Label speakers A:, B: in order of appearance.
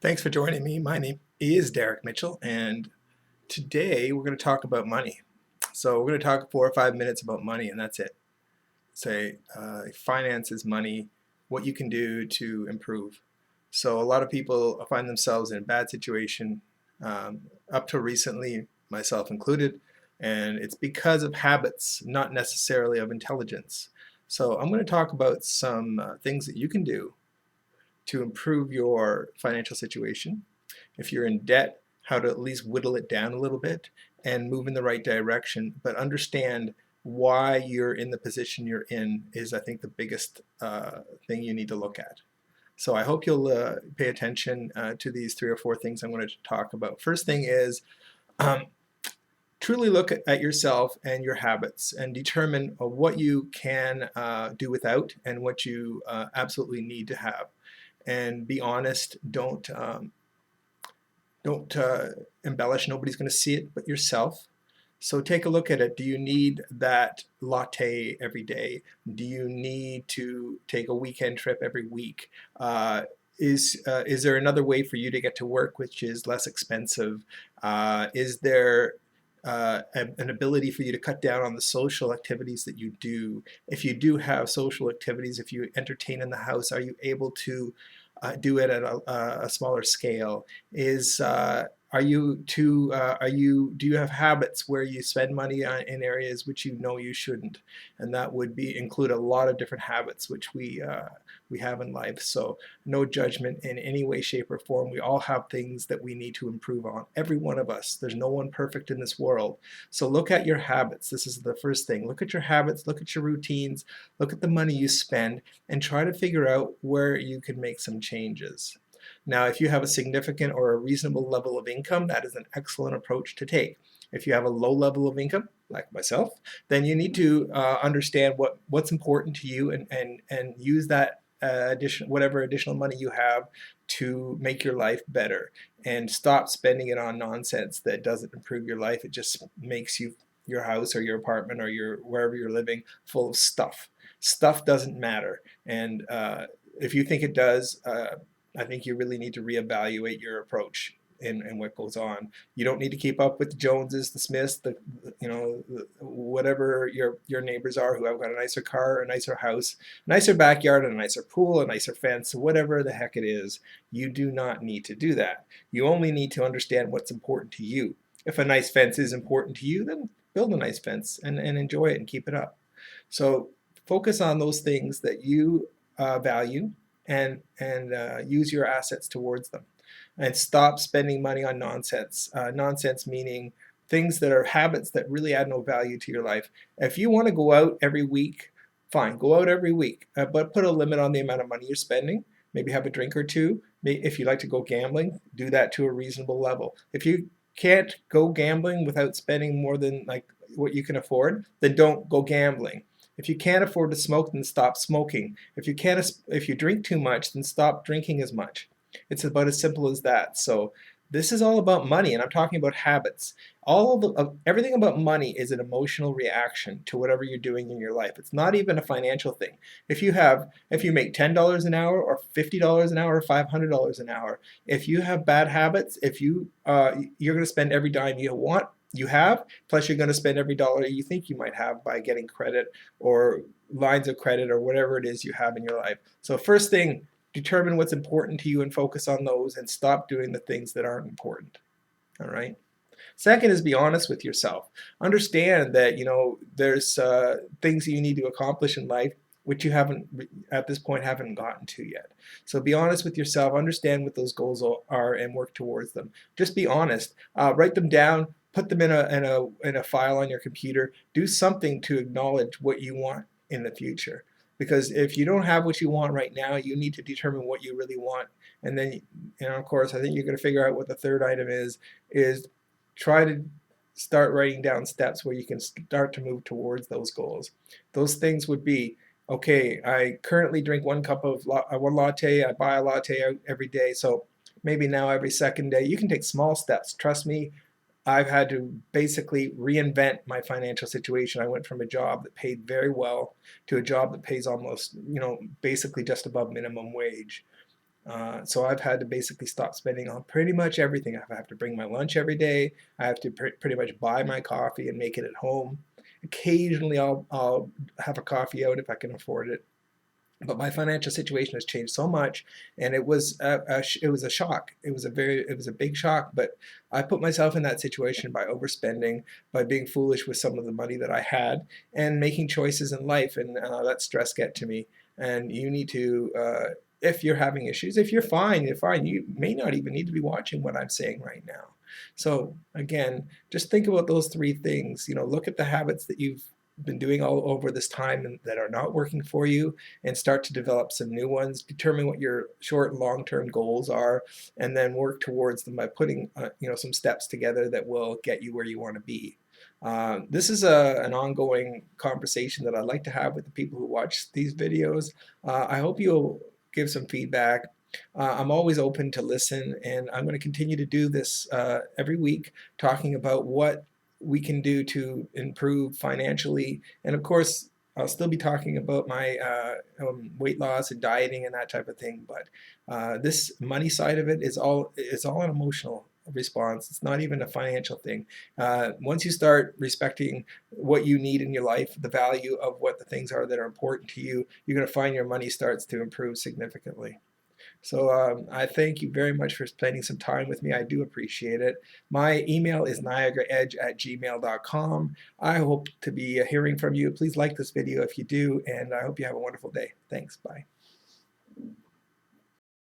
A: Thanks for joining me. My name is Derek Mitchell, and today we're going to talk about money. So we're going to talk 4 or 5 minutes about money, and that's it. Say finances, money, what you can do to improve. So a lot of people find themselves in a bad situation, up to recently, myself included, and it's because of habits, not necessarily of intelligence. So I'm going to talk about some things that you can do to improve your financial situation. If you're in debt, how to at least whittle it down a little bit and move in the right direction, but understand why you're in the position you're in is, I think, the biggest thing you need to look at. So I hope you'll pay attention to these 3 or 4 things I'm going to talk about. First thing is um, truly look at yourself and your habits and determine what you can do without and what you absolutely need to have. And be honest. Don't embellish. Nobody's going to see it but yourself. So take a look at it. Do you need that latte every day? Do you need to take a weekend trip every week? Is there another way for you to get to work which is less expensive? Is there an ability for you to cut down on the social activities that you do? If you do have social activities, if you entertain in the house, are you able to do it at a smaller scale? Do you have habits where you spend money in areas which you know you shouldn't? And that would include a lot of different habits which we have in life. So no judgment in any way, shape, or form. We all have things that we need to improve on. Every one of us. There's no one perfect in this world. So look at your habits. This is the first thing. Look at your habits, look at your routines, look at the money you spend, and try to figure out where you can make some changes. Now, if you have a significant or a reasonable level of income, that is an excellent approach to take. If you have a low level of income, like myself, then you need to understand what's important to you and use that whatever additional money you have to make your life better, and stop spending it on nonsense that doesn't improve your life. It just makes your house or your apartment or wherever you're living full of stuff. Stuff doesn't matter, and if you think it does, I think you really need to reevaluate your approach and what goes on. You don't need to keep up with the Joneses, the Smiths, whatever your neighbors are who have got a nicer car, a nicer house, a nicer backyard, and a nicer pool, a nicer fence, whatever the heck it is. You do not need to do that. You only need to understand what's important to you. If a nice fence is important to you, then build a nice fence and enjoy it and keep it up. So focus on those things that you value, and use your assets towards them, and stop spending money on nonsense. Nonsense meaning things that are habits that really add no value to your life. If you want to go out every week, fine, go out every week, but put a limit on the amount of money you're spending. Maybe have a drink or two. If you like to go gambling, do that to a reasonable level. If you can't go gambling without spending more than like what you can afford, then don't go gambling. If you can't afford to smoke, then stop smoking. If you drink too much, then stop drinking as much. It's about as simple as that. So this is all about money, and I'm talking about habits. Everything about money is an emotional reaction to whatever you're doing in your life. It's not even a financial thing. If you make $10 an hour or $50 an hour or $500 an hour, if you have bad habits, if you're going to spend every dime you have, plus you're going to spend every dollar you think you might have by getting credit or lines of credit or whatever it is you have in your life. So first thing, determine what's important to you and focus on those, and stop doing the things that aren't important. All right. Second is be honest with yourself. Understand that there's things that you need to accomplish in life which you haven't at this point haven't gotten to yet. So be honest with yourself, understand what those goals are, and work towards them. Just be honest. Write them down, put them in a file on your computer. Do something to acknowledge what you want in the future. Because if you don't have what you want right now, you need to determine what you really want. And then, of course, I think you're going to figure out what the third item is try to start writing down steps where you can start to move towards those goals. Those things would be, okay, I currently drink one latte, I buy a latte out every day, so maybe now every second day. You can take small steps. Trust me, I've had to basically reinvent my financial situation. I went from a job that paid very well to a job that pays almost, basically just above minimum wage. So I've had to basically stop spending on pretty much everything. I have to bring my lunch every day. I have to pretty much buy my coffee and make it at home. Occasionally I'll have a coffee out if I can afford it. But my financial situation has changed so much, and it was it was a shock. It was a big shock. But I put myself in that situation by overspending, by being foolish with some of the money that I had, and making choices in life, and let stress get to me. And you need to. If you're having issues, if you're fine, you're fine. You may not even need to be watching what I'm saying right now. So again, just think about those three things. Look at the habits that you've been doing all over this time and that are not working for you, and start to develop some new ones. Determine what your short and long-term goals are, and then work towards them by putting some steps together that will get you where you want to be. This is an ongoing conversation that I'd like to have with the people who watch these videos. I hope you'll give some feedback. I'm always open to listen, and I'm going to continue to do this every week, talking about what we can do to improve financially. And of course, I'll still be talking about my weight loss and dieting and that type of thing. But this money side of it is all an emotional response. It's not even a financial thing. Once you start respecting what you need in your life, the value of what the things are that are important to you, you're going to find your money starts to improve significantly. So I thank you very much for spending some time with me. I do appreciate it. My email is niagaraedge@gmail.com. I hope to be hearing from you. Please like this video if you do, and I hope you have a wonderful day. Thanks. Bye.